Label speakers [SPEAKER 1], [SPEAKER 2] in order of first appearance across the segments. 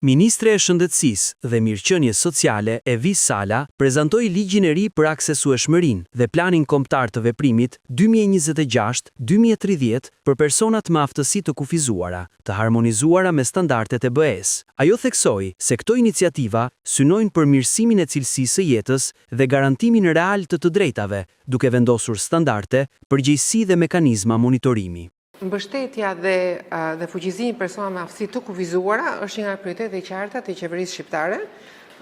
[SPEAKER 1] Ministre e Shëndetësisë dhe Mirëqenies Sociale Evis Sala prezantoi ligjin e ri për aksesueshmërinë dhe planin kombëtar të veprimit 2026-2030 për personat me aftësi të kufizuara, të harmonizuara me standardet e BE-s. Ajo theksoi se këto iniciativa synojnë përmirësimin e cilësisë së jetës dhe garantimin real të drejtave, duke vendosur standarde, përgjegjësi dhe mekanizma monitorimi.
[SPEAKER 2] Mbështetja dhe fuqizimi personave me aftësi të kufizuara është një nga prioritetet e qarta të qeverisë shqiptare.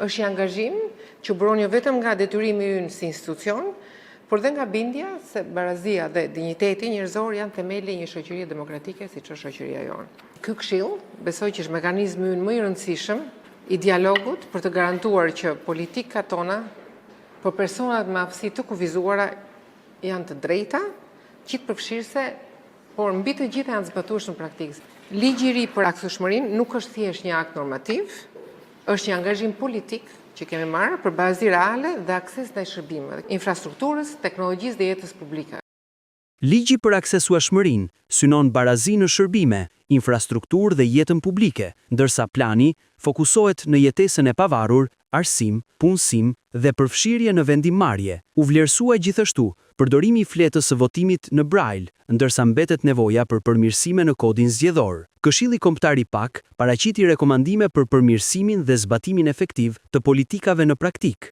[SPEAKER 2] Është një angazhim që buron jo vetëm nga detyrimi ynë si institucion, por dhe nga bindja se barazia dhe dinjiteti njerëzor janë themeli i një shoqërie demokratike siç është shoqëria jonë. Ky këshill besoj që është mekanizmi ynë më i rëndësishëm i dialogut për të garantuar që politikat tona për personat me aftësi të kufizuara janë të drejta, gjithëpërfshirëse, por mbi të gjitha janë zbatuar në praktikë. Ligji i ri për aksesueshmërinë nuk është thjesht një akt normativ, është një angazhim politik që kemi marrë për bazi reale dhe akses ndaj shërbimeve, infrastrukturës, teknologjisë dhe jetës publike.
[SPEAKER 1] Ligji për aksesueshmërinë synon barazi në shërbime, infrastrukturë dhe jetën publike, ndërsa plani fokusohet në jetesën e pavarur, arsim, punësim dhe përfshirje në vendimmarrje. U vlerësua gjithashtu përdorimi i fletës së votimit në Braille, ndërsa mbetet nevoja për përmirësime në kodin zgjedhor. Këshilli Kombëtar i PAK paraqiti rekomandime për përmirësimin dhe zbatimin efektiv të politikave në praktik.